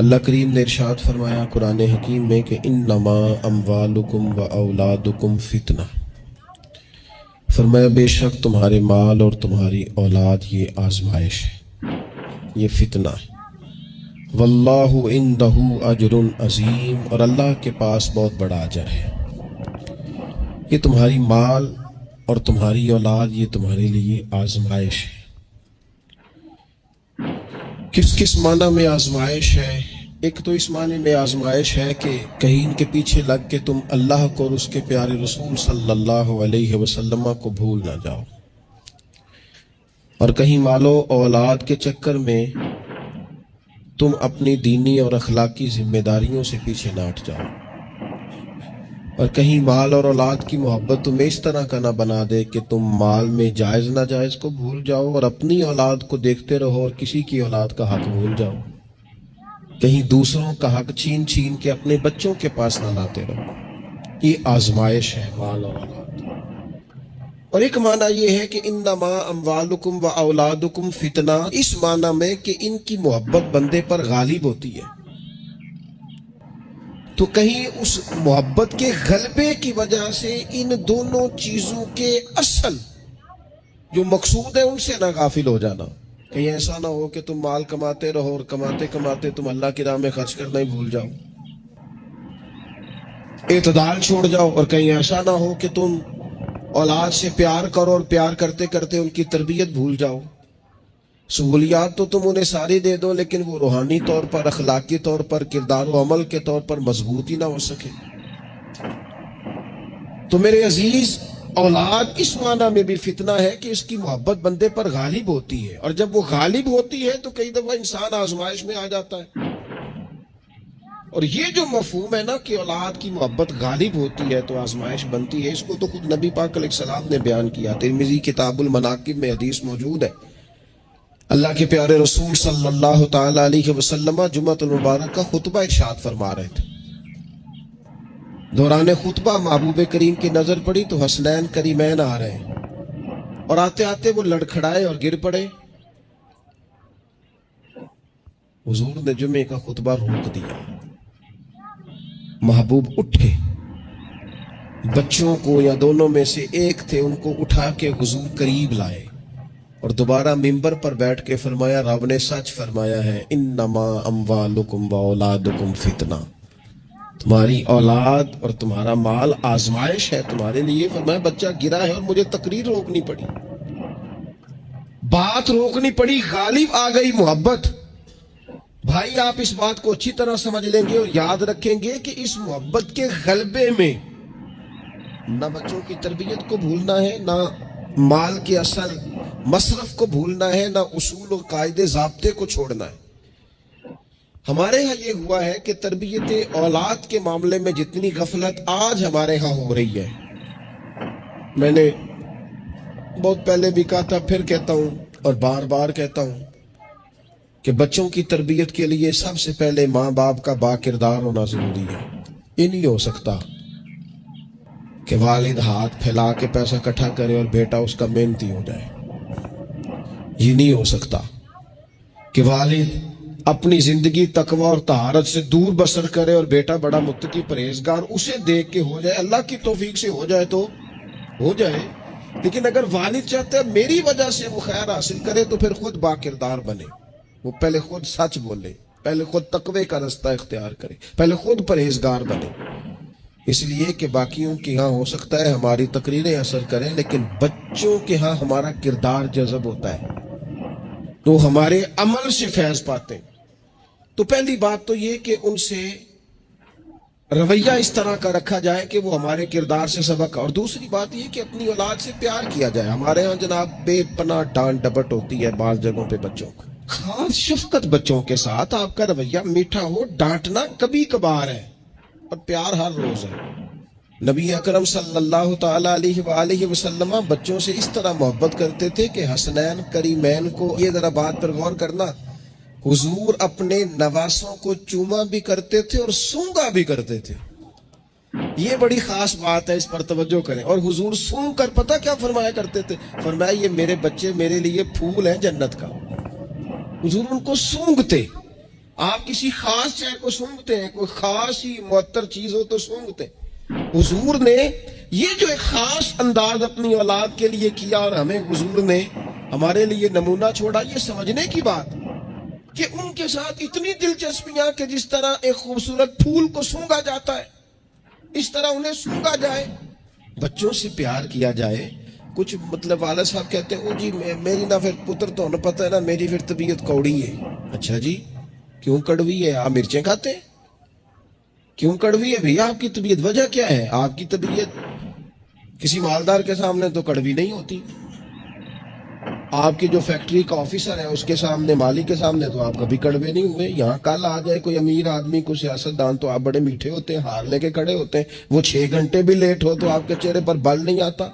اللہ کریم نے ارشاد فرمایا قرآن حکیم میں کہ انما اموالکم و اولادکم فتنہ، فرمایا بے شک تمہارے مال اور تمہاری اولاد یہ آزمائش ہے، یہ فتنہ ہے۔ واللہ عندہ اجر عظیم، اور اللہ کے پاس بہت بڑا اجر ہے۔ یہ تمہاری مال اور تمہاری اولاد یہ تمہارے لیے آزمائش ہے۔ کس کس معنی میں آزمائش ہے؟ ایک تو اس معنی میں آزمائش ہے کہ کہیں ان کے پیچھے لگ کے تم اللہ کو اور اس کے پیارے رسول صلی اللہ علیہ وسلم کو بھول نہ جاؤ، اور کہیں مال و اولاد کے چکر میں تم اپنی دینی اور اخلاقی ذمہ داریوں سے پیچھے نہ ہٹ جاؤ، اور کہیں مال اور اولاد کی محبت تمہیں اس طرح کا نہ بنا دے کہ تم مال میں جائز ناجائز کو بھول جاؤ اور اپنی اولاد کو دیکھتے رہو اور کسی کی اولاد کا حق بھول جاؤ، کہیں دوسروں کا حق چھین چھین کے اپنے بچوں کے پاس نہ لاتے رہو۔ یہ آزمائش ہے مال اور اولاد۔ اور ایک معنی یہ ہے کہ انما اموالکم و اولادکم فتنہ، اس معنی میں کہ ان کی محبت بندے پر غالب ہوتی ہے، تو کہیں اس محبت کے غلبے کی وجہ سے ان دونوں چیزوں کے اصل جو مقصود ہے ان سے نہ غافل ہو جانا۔ کہیں ایسا نہ ہو کہ تم مال کماتے رہو اور کماتے کماتے تم اللہ کی راہ میں خرچ کرنا ہی بھول جاؤ، اعتدال چھوڑ جاؤ، اور کہیں ایسا نہ ہو کہ تم اولاد سے پیار کرو اور پیار کرتے کرتے ان کی تربیت بھول جاؤ۔ سہولیات تو تم انہیں ساری دے دو لیکن وہ روحانی طور پر، اخلاقی طور پر، کردار و عمل کے طور پر مضبوط ہی نہ ہو سکے۔ تو میرے عزیز، اولاد اس معنی میں بھی فتنہ ہے کہ اس کی محبت بندے پر غالب ہوتی ہے، اور جب وہ غالب ہوتی ہے تو کئی دفعہ انسان آزمائش میں آ جاتا ہے۔ اور یہ جو مفہوم ہے نا کہ اولاد کی محبت غالب ہوتی ہے تو آزمائش بنتی ہے، اس کو تو خود نبی پاک علیہ السلام نے بیان کیا۔ ترمذی کتاب المناقب میں حدیث موجود ہے، اللہ کے پیارے رسول صلی اللہ تعالی علیہ وسلم جمعۃ المبارک کا خطبہ ارشاد فرما رہے تھے۔ دوران خطبہ محبوب کریم کی نظر پڑی تو حسنین کریمین آ رہے ہیں، اور آتے آتے وہ لڑکھڑائے اور گر پڑے۔ حضور نے جمعے کا خطبہ روک دیا، محبوب اٹھے، بچوں کو یا دونوں میں سے ایک تھے ان کو اٹھا کے حضور قریب لائے اور دوبارہ ممبر پر بیٹھ کے فرمایا، رب نے سچ فرمایا ہے، انما اموالکم و اولادکم فتنہ، تمہاری اولاد اور تمہارا مال آزمائش ہے تمہارے لیے۔ فرمایا بچہ گرا ہے اور مجھے تقریر روکنی پڑی، بات روکنی پڑی، غالب آ گئی محبت۔ بھائی آپ اس بات کو اچھی طرح سمجھ لیں گے اور یاد رکھیں گے کہ اس محبت کے غلبے میں نہ بچوں کی تربیت کو بھولنا ہے، نہ مال کے اصل مصرف کو بھولنا ہے، نہ اصول و قاعدے ضابطے کو چھوڑنا ہے۔ ہمارے ہاں یہ ہوا ہے کہ تربیت اولاد کے معاملے میں جتنی غفلت آج ہمارے ہاں ہو رہی ہے، میں نے بہت پہلے بھی کہا تھا، پھر کہتا ہوں اور بار بار کہتا ہوں کہ بچوں کی تربیت کے لیے سب سے پہلے ماں باپ کا با کردار ہونا ضروری ہے۔ یہ نہیں ہو سکتا کہ والد ہاتھ پھیلا کے پیسہ اکٹھا کرے اور بیٹا اس کا محنتی ہو جائے۔ یہ نہیں ہو سکتا کہ والد اپنی زندگی تقوی اور طہارت سے دور بسر کرے اور بیٹا بڑا متقی پرہیزگار اسے دیکھ کے ہو جائے۔ اللہ کی توفیق سے ہو جائے تو ہو جائے، لیکن اگر والد چاہتا ہے میری وجہ سے وہ خیر حاصل کرے تو پھر خود با کردار بنے، وہ پہلے خود سچ بولے، پہلے خود تقوی کا رستہ اختیار کرے، پہلے خود پرہیزگار بنے۔ اس لیے کہ باقیوں کے ہاں ہو سکتا ہے ہماری تقریریں اثر کریں، لیکن بچوں کے ہاں ہمارا کردار جذب ہوتا ہے تو ہمارے عمل سے فیض پاتے ہیں۔ تو پہلی بات تو یہ کہ ان سے رویہ اس طرح کا رکھا جائے کہ وہ ہمارے کردار سے سبق، اور دوسری بات یہ کہ اپنی اولاد سے پیار کیا جائے۔ ہمارے ہاں جناب بے پناہ ڈانٹ ڈپٹ ہوتی ہے بعض جگہوں پہ بچوں کو، خاص شفقت بچوں کے ساتھ آپ کا رویہ میٹھا ہو، ڈانٹنا کبھی کبھار ہے اور پیار ہر روز ہے۔ نبی اکرم صلی اللہ تعالی علیہ وآلہ وسلم بچوں سے اس طرح محبت کرتے تھے کہ حسنین کریمین کو، یہ ذرا بات پر غور کرنا، حضور اپنے نواسوں کو چوما بھی کرتے تھے اور سونگا بھی کرتے تھے۔ یہ بڑی خاص بات ہے، اس پر توجہ کریں۔ اور حضور سونگ کر پتہ کیا فرمایا کرتے تھے؟ فرمایا یہ میرے بچے میرے لیے پھول ہیں جنت کا۔ حضور ان کو سونگتے۔ آپ کسی خاص شے کو سونگھتے ہیں, کوئی خاص ہی معطر چیز ہو تو سونگھتے ہیں. حضور نے یہ جو ایک خاص انداز اپنی اولاد کے لیے کیا اور ہمیں حضور نے ہمارے لیے نمونہ چھوڑا, یہ سمجھنے کی بات کہ ان کے ساتھ اتنی دلچسپیاں کہ جس طرح ایک خوبصورت پھول کو سونگا جاتا ہے اس طرح انہیں سونگا جائے, بچوں سے پیار کیا جائے. کچھ مطلب والد صاحب کہتے ہیں او جی میری نہ پھر پتر تو انہیں پتہ ہے نا میری پھر طبیعت کوڑی ہے. اچھا جی کیوں کڑوی ہے؟ آپ مرچیں کھاتے ہیں؟ کیوں کڑوی ہے بھیا آپ کی طبیعت؟ وجہ کیا ہے؟ آپ کی طبیعت کسی مالدار کے سامنے تو کڑوی نہیں ہوتی, آپ کی جو فیکٹری کا آفیسر ہے اس کے سامنے, مالی کے سامنے تو آپ کبھی کڑوے نہیں ہوئے. یہاں کل آ جائے کوئی امیر آدمی, کوئی سیاستدان تو آپ بڑے میٹھے ہوتے ہیں, ہار لے کے کھڑے ہوتے ہیں. وہ 6 گھنٹے بھی لیٹ ہو تو آپ کے چہرے پر بل نہیں آتا.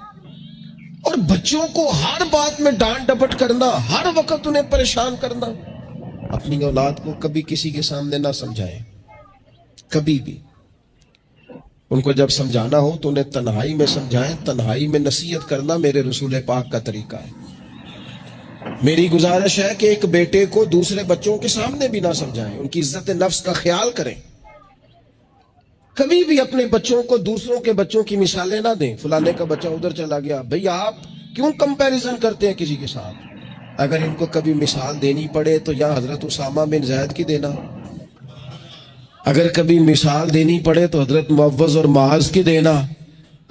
اور بچوں کو ہر بات میں ڈانٹ ڈپٹ کرنا, ہر وقت انہیں پریشان کرنا. اپنی اولاد کو کبھی کسی کے سامنے نہ سمجھائیں, کبھی بھی. ان کو جب سمجھانا ہو تو انہیں تنہائی میں سمجھائیں. تنہائی میں نصیحت کرنا میرے رسول پاک کا طریقہ ہے. میری گزارش ہے کہ ایک بیٹے کو دوسرے بچوں کے سامنے بھی نہ سمجھائیں, ان کی عزت نفس کا خیال کریں. کبھی بھی اپنے بچوں کو دوسروں کے بچوں کی مثالیں نہ دیں. فلانے کا بچہ ادھر چلا گیا, بھئی آپ کیوں کمپیریزن کرتے ہیں کسی کے ساتھ؟ اگر ان کو کبھی مثال دینی پڑے تو یا حضرت اسامہ بن زید کی دینا, اگر کبھی مثال دینی پڑے تو حضرت معوذ اور معاذ کی دینا,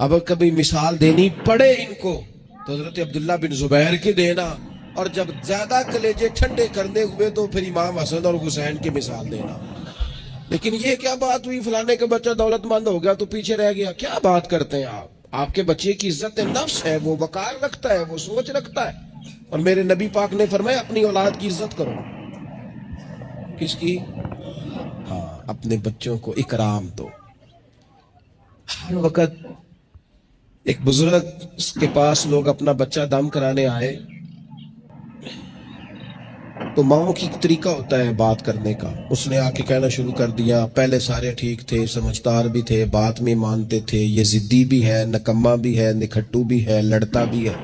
اگر کبھی مثال دینی پڑے ان کو تو حضرت عبداللہ بن زبیر کی دینا, اور جب زیادہ کلیجے ٹھنڈے کرنے ہوئے تو پھر امام حسن اور حسین کی مثال دینا. لیکن یہ کیا بات ہوئی فلانے کا بچہ دولت مند ہو گیا تو پیچھے رہ گیا؟ کیا بات کرتے ہیں آپ؟ آپ کے بچے کی عزت نفس ہے, وہ وقار رکھتا ہے, وہ سوچ رکھتا ہے. اور میرے نبی پاک نے فرمایا اپنی اولاد کی عزت کرو. کس کی؟ ہاں اپنے بچوں کو اکرام دو. ہر وقت ایک بزرگ کے پاس لوگ اپنا بچہ دم کرانے آئے تو ماؤں کی ایک طریقہ ہوتا ہے بات کرنے کا. اس نے آ کے کہنا شروع کر دیا, پہلے سارے ٹھیک تھے, سمجھدار بھی تھے, بات میں مانتے تھے, یہ ضدی بھی ہے, نکما بھی ہے, نکھٹو بھی ہے, لڑتا بھی ہے.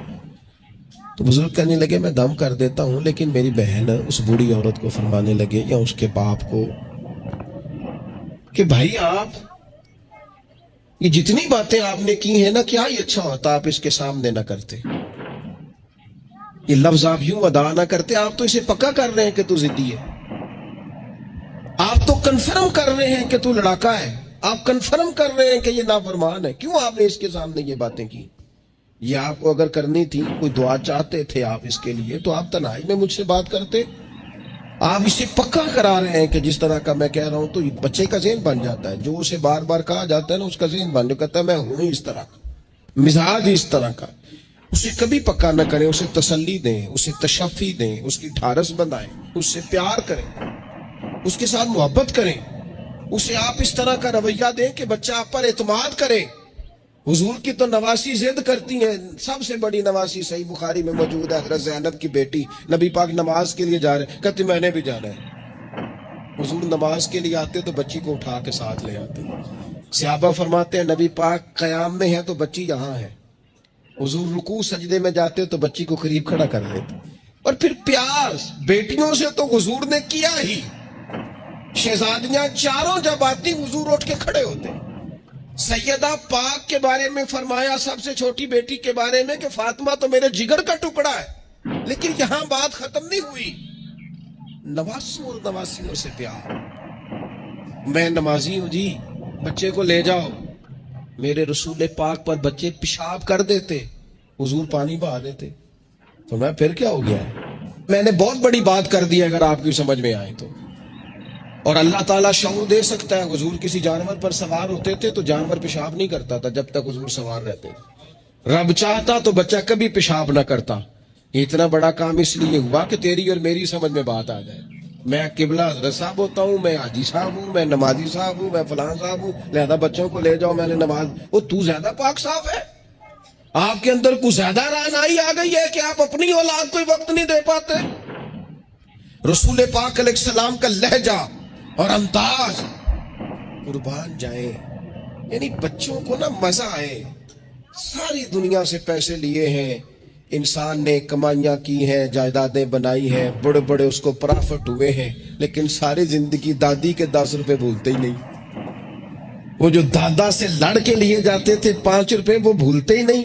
تو بزرگ کہنے لگے میں دم کر دیتا ہوں, لیکن میری بہن اس بوڑھی عورت کو فرمانے لگے یا اس کے باپ کو کہ بھائی آپ یہ جتنی باتیں آپ نے کی ہیں نا, کیا یہ اچھا ہوتا آپ اس کے سامنے نہ کرتے, یہ لفظ آپ یوں ادا نہ کرتے. آپ تو اسے پکا کر رہے ہیں کہ تو ضدی ہے, آپ تو کنفرم کر رہے ہیں کہ تو لڑاکا ہے, آپ کنفرم کر رہے ہیں کہ یہ نافرمان ہے. کیوں آپ نے اس کے سامنے یہ باتیں کی؟ یہ آپ کو اگر کرنی تھی, کوئی دعا چاہتے تھے آپ اس کے لیے, تو آپ تنہائی میں مجھ سے بات کرتے. آپ اسے پکا کرا رہے ہیں کہ جس طرح کا میں کہہ رہا ہوں تو بچے کا ذہن بن جاتا ہے. جو اسے بار بار کہا جاتا ہے نا اس کا ذہن بن جاتا ہے میں ہوں اس طرح کا, مزاج اس طرح کا. اسے کبھی پکا نہ کریں, اسے تسلی دیں, اسے تشفی دیں, اس کی ٹھارس بندھائیں, اس سے پیار کریں, اس کے ساتھ محبت کریں, اسے آپ اس طرح کا رویہ دیں کہ بچہ آپ پر اعتماد کرے. حضور کی تو نواسی ضد کرتی ہیں, سب سے بڑی نواسی صحیح بخاری میں موجود ہے, حضرت زینب کی بیٹی. نبی پاک نماز کے لیے جا رہے, کہتے میں نے بھی جانا ہے. حضور نماز کے لیے آتے تو بچی کو اٹھا کے ساتھ لے آتے. صحابہ فرماتے ہیں نبی پاک قیام میں ہے تو بچی یہاں ہے. حضور رکوع سجدے میں جاتے تو بچی کو قریب کھڑا کر لیتے. اور پھر پیار بیٹیوں سے تو حضور نے کیا ہی. شہزادیاں چاروں جب آتی حضور اٹھ کے کھڑے ہوتے. سیدہ پاک کے بارے میں فرمایا, سب سے چھوٹی بیٹی کے بارے میں, کہ فاطمہ تو میرے جگر کا ٹکڑا ہے. لیکن یہاں بات ختم نہیں ہوئی, نواسوں اور نواسیوں سے پیار. میں نمازی ہوں جی, بچے کو لے جاؤ. میرے رسول پاک پر بچے پیشاب کر دیتے, حضور پانی بہا دیتے. تو میں پھر کیا ہو گیا ہے؟ میں نے بہت بڑی بات کر دی اگر آپ کی سمجھ میں آئے تو. اور اللہ تعالیٰ شعور دے سکتا ہے. حضور کسی جانور پر سوار ہوتے تھے تو جانور پیشاب نہیں کرتا تھا جب تک حضور سوار رہتے. رب چاہتا تو بچہ کبھی پیشاب نہ کرتا. اتنا بڑا کام اس لیے ہوا کہ تیری اور میری سمجھ میں بات آ جائے. میں قبلہ حضرت صاحب ہوتا ہوں, میں حاجی صاحب ہوں, میں نمازی صاحب ہوں, میں فلاں صاحب ہوں, لہذا بچوں کو لے جاؤ میں نے نماز. وہ تو زیادہ پاک صاف ہے, آپ کے اندر کچھ زیادہ رعنائی آ گئی ہے کہ آپ اپنی اولاد کو وقت نہیں دے پاتے. رسول پاک علیہ السلام کا لہجہ اور انداز, قربان جائیں, یعنی بچوں کو نا مزہ آئے. ساری دنیا سے پیسے لیے ہیں, انسان نے کمائیاں کی ہیں, جائیدادیں بنائی ہیں, بڑے بڑے اس کو پرافٹ ہوئے ہیں, لیکن ساری زندگی دادی کے 10 روپے بھولتے ہی نہیں. وہ جو دادا سے لڑ کے لیے جاتے تھے 5 روپے, وہ بھولتے ہی نہیں.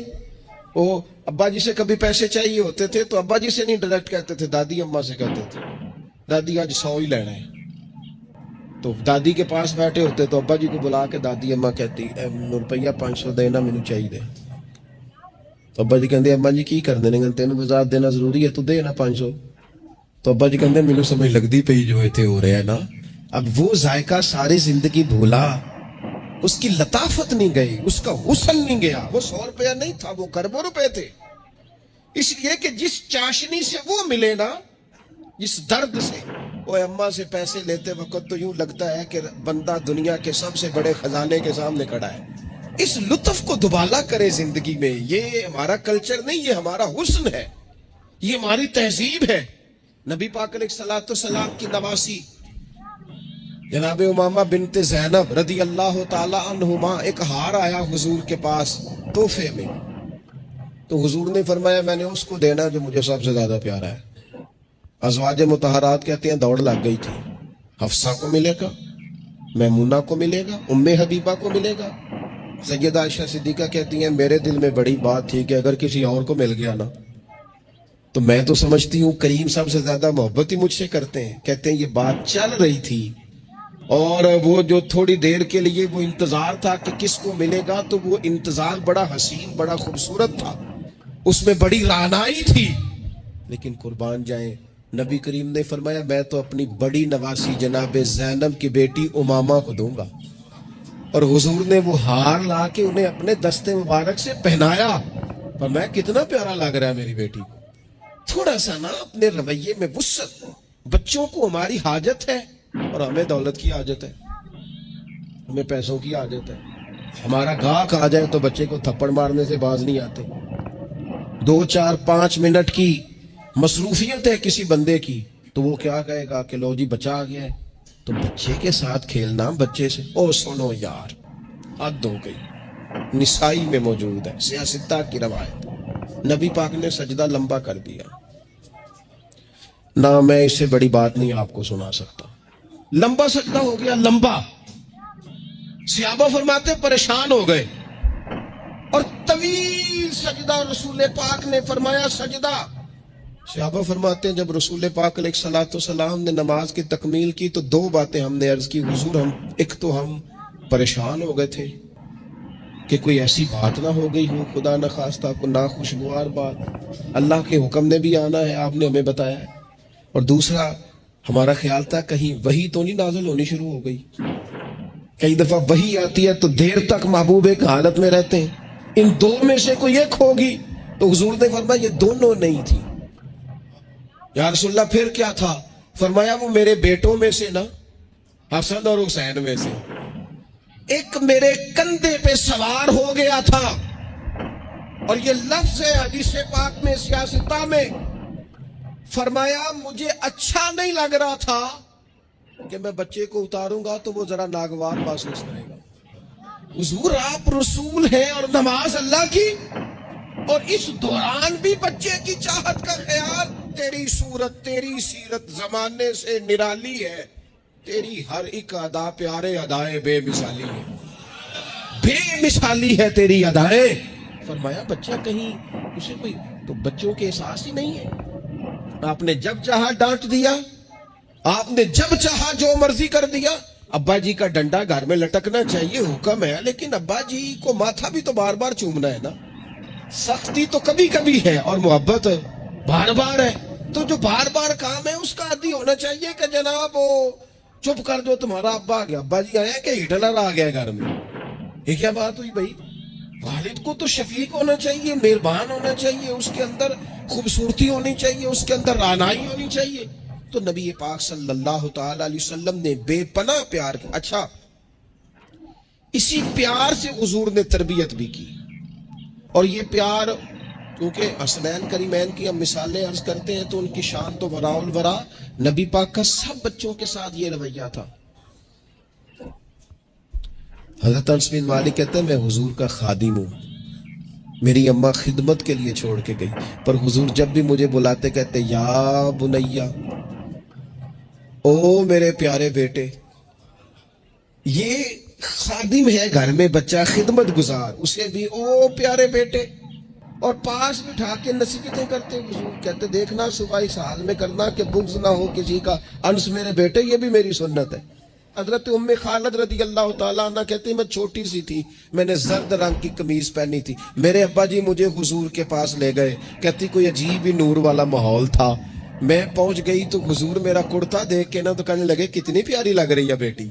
وہ ابا جی سے کبھی پیسے چاہیے ہوتے تھے تو ابا جی سے نہیں ڈائریکٹ کہتے تھے, دادی اماں سے کہتے تھے, دادی آج 100 ہی لینا ہے. تو دادی کے پاس بیٹھے ہوتے تو ابا جی کو بلا کے دادی اماں کہتی روپیہ 500 دینا مینوں چاہیے. تو ابا جی کہتے اماں جی کی کر دینے, تینوں بازار دینا ضروری ہے, تو دے نا 500. تو ابا جی کہتے مینوں سمجھ لگتی پئی جو اتنے ہو رہا ہے نا. اب وہ ذائقہ ساری زندگی بھولا, اس کی لطافت نہیں گئی, اس کا حسن نہیں گیا. وہ 100 روپیہ نہیں تھا, وہ کروڑوں روپے تھے. اس لیے کہ جس چاشنی سے وہ ملے نا, جس درد سے, وہ اماں سے پیسے لیتے وقت تو یوں لگتا ہے کہ بندہ دنیا کے سب سے بڑے خزانے کے سامنے کھڑا ہے. اس لطف کو دوبالا کرے زندگی میں. یہ ہمارا کلچر نہیں, یہ ہمارا حسن ہے, یہ ہماری تہذیب ہے. نبی پاک علیہ الصلوۃ والسلام کی نواسی جناب امامہ بنت زینب رضی اللہ تعالی عنہما, ایک ہار آیا حضور کے پاس تحفے میں. تو حضور نے فرمایا میں نے اس کو دینا جو مجھے سب سے زیادہ پیارا ہے. ازواج مطہرات کہتے ہیں دوڑ لگ گئی تھی. حفصہ کو ملے گا, میمونہ کو ملے گا, ام حبیبہ کو ملے گا. سیدہ عائشہ صدیقہ کہتی ہیں میرے دل میں بڑی بات تھی کہ اگر کسی اور کو مل گیا نا تو میں تو سمجھتی ہوں کریم سب سے زیادہ محبت ہی مجھ سے کرتے ہیں. کہتے ہیں یہ بات چل رہی تھی اور وہ جو تھوڑی دیر کے لیے وہ انتظار تھا کہ کس کو ملے گا, تو وہ انتظار بڑا حسین, بڑا خوبصورت تھا, اس میں بڑی رعنائی تھی. لیکن قربان جائیں, نبی کریم نے فرمایا میں تو اپنی بڑی نواسی جناب زینب کی بیٹی امامہ کو دوں گا. اور حضور نے وہ ہار لا کے انہیں اپنے دستے مبارک سے پہنایا. پر میں کتنا پیارا لگ رہا ہے میری بیٹی کو. تھوڑا سا نا اپنے رویے میں وسعت. بچوں کو ہماری حاجت ہے اور ہمیں دولت کی حاجت ہے, ہمیں پیسوں کی حاجت ہے. ہمارا گاہک آ جائے تو بچے کو تھپڑ مارنے سے باز نہیں آتے. 2 4 5 منٹ کی مصروفیت ہے کسی بندے کی تو وہ کیا کہے گا کہ لو جی بچہ آ گیا ہے. تو بچے کے ساتھ کھیلنا, بچے سے او سنو یار, حد ہو گئی. نسائی میں موجود ہے, سیاستہ کی روایت. نبی پاک نے سجدہ لمبا کر دیا. نہ میں اس سے بڑی بات نہیں آپ کو سنا سکتا. لمبا سجدہ ہو گیا, لمبا. صحابہ فرماتے پریشان ہو گئے اور طویل سجدہ رسول پاک نے فرمایا سجدہ. صحابہ فرماتے ہیں جب رسول پاک علیہ الصلوۃ والسلام نے نماز کی تکمیل کی تو 2 باتیں ہم نے عرض کی حضور. ایک تو ہم پریشان ہو گئے تھے کہ کوئی ایسی بات نہ ہو گئی ہو, خدا نخواستہ کوئی ناخوشگوار بات, اللہ کے حکم نے بھی آنا ہے, آپ نے ہمیں بتایا ہے. اور دوسرا ہمارا خیال تھا کہیں وحی تو نہیں نازل ہونی شروع ہو گئی. کئی دفعہ وحی آتی ہے تو دیر تک محبوب ایک حالت میں رہتے ہیں, ان 2 میں سے کوئی ایک ہوگی. تو حضور نے فرمایا یہ دونوں نہیں تھی. یا رسول اللہ پھر کیا تھا؟ فرمایا وہ میرے بیٹوں میں سے نا, حسن اور حسین میں سے ایک میرے کندھے پہ سوار ہو گیا تھا. اور یہ لفظ ہے حدیث پاک میں سیاستہ میں, فرمایا مجھے اچھا نہیں لگ رہا تھا کہ میں بچے کو اتاروں گا تو وہ ذرا ناگوار محسوس کرے گا. حضور آپ رسول ہیں اور نماز اللہ کی, اور اس دوران بھی بچے کی چاہت کا خیال. تیری صورت تیری سیرت زمانے سے نرالی ہے, تیری ہر ایک ادا پیارے ادائے بے مثالی ہے, بے مثالی ہے تیری ادائیں. فرمایا بچہ کہیں اسے کوئی, تو بچوں کے احساس ہی نہیں ہے. آپ نے جب چاہا ڈانٹ دیا, آپ نے جب چاہا جو مرضی کر دیا. ابا جی کا ڈنڈا گھر میں لٹکنا چاہیے, حکم ہے, لیکن ابا جی کو ماتھا بھی تو بار بار چومنا ہے نا. سختی تو کبھی کبھی ہے اور محبت بار بار ہے. تو جو بار بار کام ہے اس کا عادی ہونا چاہیے کہ جناب وہ چپ کر دو, تمہارا ابا آ گیا, ابا جی آیا کہ ہٹلر آ گیا گھر میں. یہ کیا بات ہوئی بھائی؟ والد کو تو شفیق ہونا چاہیے, مہربان ہونا چاہیے, اس کے اندر خوبصورتی ہونی چاہیے, اس کے اندر رعنائی ہونی چاہیے. تو نبی پاک صلی اللہ تعالی علیہ وسلم نے بے پناہ پیار کیا. اچھا, اسی پیار سے حضور نے تربیت بھی کی. اور یہ پیار کیونکہ حسنین کریمین کی ہم مثالیں عرض کرتے ہیں تو ان کی شان تو وراء الورا. نبی پاک کا سب بچوں کے ساتھ یہ رویہ تھا. حضرت انس بن مالک کہتے ہیں میں حضور کا خادم ہوں, میری اماں خدمت کے لیے چھوڑ کے گئی، پر حضور جب بھی مجھے بلاتے کہتے یا بنیا، او میرے پیارے بیٹے. یہ خادم ہے گھر میں، بچہ خدمت گزار، اسے بھی او پیارے بیٹے، اور پاس بٹھا کے نصیحتیں کرتے. حضور کہتے دیکھنا صبح اس حال میں کرنا کہ بغض نہ ہو کسی کا، انس میرے بیٹے یہ بھی میری سنت ہے. حضرت ام خالد رضی اللہ تعالیٰ عنہ کہتی میں چھوٹی سی تھی، میں نے زرد رنگ کی قمیض پہنی تھی، میرے ابا جی مجھے حضور کے پاس لے گئے. کہتی کوئی عجیب ہی نور والا ماحول تھا، میں پہنچ گئی تو حضور میرا کرتا دیکھ کے نا تو کہنے لگے کتنی پیاری لگ رہی ہے بیٹی.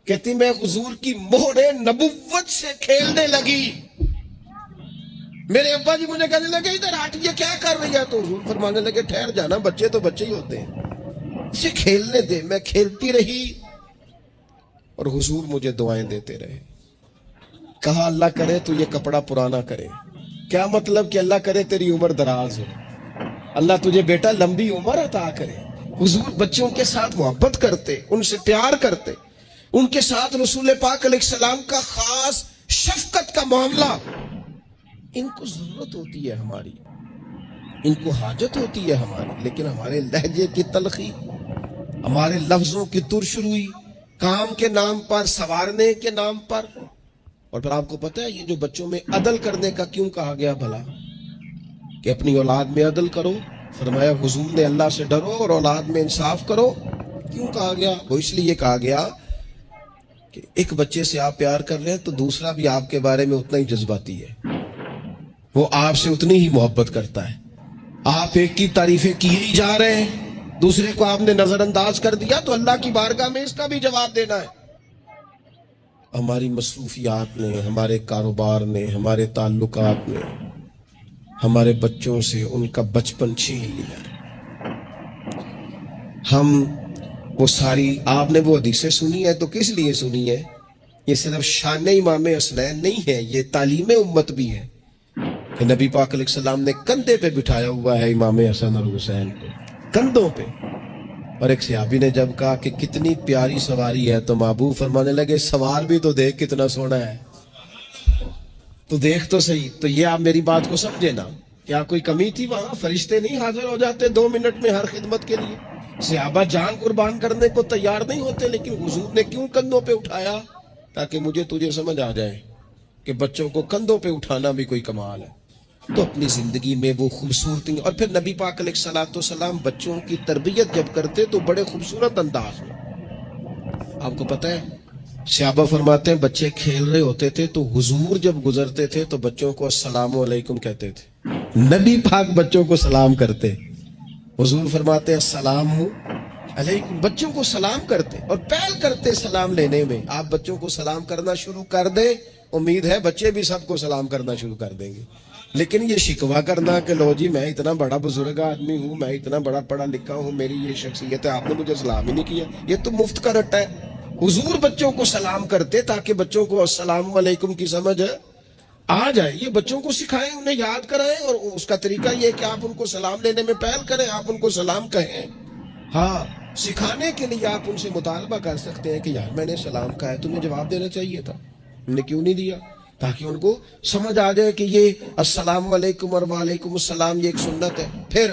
کہتی میں حضور کی مہر نبوت سے کھیلنے لگی. میرے ابا جی مجھے کہنے لگے ادھر ہٹ، یہ کیا کر رہی ہے؟ تو حضور فرمانے لگے ٹھہر جانا، بچے تو بچے ہی ہوتے ہیں، اسے کھیلنے دے. میں کھیلتی رہی اور حضور مجھے دعائیں دیتے رہے. کہا اللہ کرے تو یہ کپڑا پرانا کرے. کیا مطلب؟ کہ اللہ کرے تیری عمر دراز ہو، اللہ تجھے بیٹا لمبی عمر عطا کرے. حضور بچوں کے ساتھ محبت کرتے، ان سے پیار کرتے، ان کے ساتھ رسول پاک علیہ السلام کا خاص شفقت کا معاملہ. ان کو ضرورت ہوتی ہے ہماری، ان کو حاجت ہوتی ہے ہماری، لیکن ہمارے لہجے کی تلخی، ہمارے لفظوں کی ترشروئی، کام کے نام پر، سنوارنے کے نام پر. اور پھر آپ کو پتہ ہے یہ جو بچوں میں عدل کرنے کا کیوں کہا گیا بھلا؟ کہ اپنی اولاد میں عدل کرو. فرمایا حضور نے اللہ سے ڈرو اور اولاد میں انصاف کرو. کیوں کہا گیا؟ وہ اس لیے کہا گیا کہ ایک بچے سے آپ پیار کر رہے ہیں تو دوسرا بھی آپ کے بارے میں اتنا ہی جذباتی ہے، وہ آپ سے اتنی ہی محبت کرتا ہے. آپ ایک کی تعریفیں کیے ہی جا رہے ہیں، دوسرے کو آپ نے نظر انداز کر دیا تو اللہ کی بارگاہ میں اس کا بھی جواب دینا ہے. ہماری مصروفیات نے، ہمارے کاروبار نے، ہمارے تعلقات نے ہمارے بچوں سے ان کا بچپن چھین لیا. ہم وہ ساری، آپ نے وہ حدیثیں سنی ہے تو کس لیے سنی ہے؟ یہ صرف شان امام حسنین نہیں ہے، یہ تعلیم امت بھی ہے کہ نبی پاک علیہ السلام نے کندھے پہ بٹھایا ہوا ہے امام حسن اور حسین کو، کندھوں پہ. اور ایک صحابی نے جب کہا کہ کتنی پیاری سواری ہے تو محبوب فرمانے لگے سوار بھی تو دیکھ کتنا سونا ہے، تو دیکھ تو صحیح. تو یہ آپ میری بات کو سمجھے نا، کیا کوئی کمی تھی وہاں؟ فرشتے نہیں حاضر ہو جاتے 2 منٹ میں ہر خدمت کے لیے؟ صحابہ جان قربان کرنے کو تیار نہیں ہوتے، لیکن حضور نے کیوں کندھوں پہ اٹھایا؟ تاکہ مجھے تجھے سمجھ آ جائے کہ بچوں کو کندھوں پہ اٹھانا بھی کوئی کمال ہے. تو اپنی زندگی میں وہ خوبصورتی، اور پھر نبی پاک علیہ الصلوۃ والسلام بچوں کی تربیت جب کرتے تو بڑے خوبصورت انداز میں. آپ کو پتہ ہے صحابہ فرماتے ہیں بچے کھیل رہے ہوتے تھے تو حضور جب گزرتے تھے تو بچوں کو السلام علیکم کہتے تھے. نبی پاک بچوں کو سلام کرتے، حضور فرماتے ہیں السلام علیکم، بچوں کو سلام کرتے اور پہل کرتے سلام لینے میں. آپ بچوں کو سلام کرنا شروع کر دیں، امید ہے بچے بھی سب کو سلام کرنا شروع کر دیں گے. لیکن یہ شکوہ کرنا کہ لو جی میں اتنا بڑا بزرگ آدمی ہوں، میں اتنا بڑا پڑھا لکھا ہوں، میری یہ شخصیت ہے، آپ نے مجھے سلام ہی نہیں کیا، یہ تو مفت کا رٹا ہے. حضور بچوں کو سلام کرتے تاکہ بچوں کو السلام علیکم کی سمجھ آ جائے. یہ بچوں کو سکھائیں، انہیں یاد کرائیں، اور اس کا طریقہ یہ کہ آپ ان کو سلام لینے میں پہل کریں، آپ ان کو سلام کہیں. ہاں سکھانے کے لیے آپ ان سے مطالبہ کر سکتے ہیں کہ یار میں نے سلام کہا ہے، تمہیں جواب دینا چاہیے تھا، ہم نے کیوں نہیں دیا؟ تاکہ ان کو سمجھ آ جائے کہ یہ السلام علیکم اور وعلیکم السلام یہ ایک سنت ہے. پھر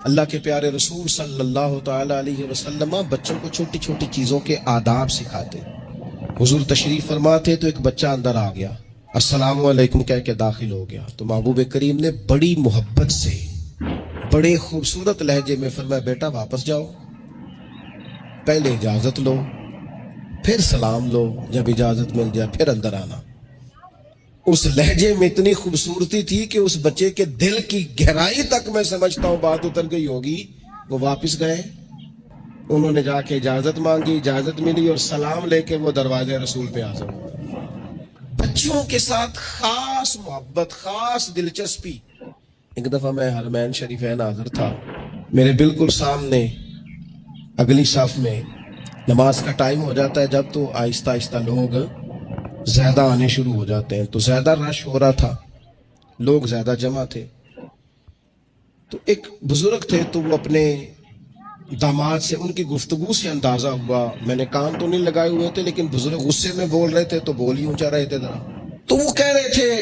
اللہ کے پیارے رسول صلی اللہ تعالی علیہ وسلم بچوں کو چھوٹی چھوٹی چیزوں کے آداب سکھاتے. حضور تشریف فرماتے تو ایک بچہ اندر آ گیا، السلام علیکم کہہ کے داخل ہو گیا، تو محبوب کریم نے بڑی محبت سے بڑے خوبصورت لہجے میں فرمایا بیٹا واپس جاؤ، پہلے اجازت لو، پھر سلام لو، جب اجازت مل جائے پھر اندر آنا. اس لہجے میں اتنی خوبصورتی تھی کہ اس بچے کے دل کی گہرائی تک میں سمجھتا ہوں بات اتر گئی ہوگی. وہ واپس گئے، انہوں نے جا کے اجازت مانگی، اجازت ملی اور سلام لے کے وہ دروازے رسول پہ حاضر ہو گئے. بچوں کے ساتھ خاص محبت، خاص دلچسپی. ایک دفعہ میں حرمین شریفین حاضر تھا، میرے بالکل سامنے اگلی صف میں نماز کا ٹائم ہو جاتا ہے جب، تو آہستہ آہستہ لوگ زیادہ آنے شروع ہو جاتے ہیں، تو زیادہ رش ہو رہا تھا، لوگ زیادہ جمع تھے. تو ایک بزرگ تھے تو وہ اپنے داماد سے، ان کی گفتگو سے اندازہ ہوا، میں نے کان تو نہیں لگائے ہوئے تھے لیکن بزرگ غصے میں بول رہے تھے تو بول ہی اونچا رہے تھے ذرا. تو وہ کہہ رہے تھے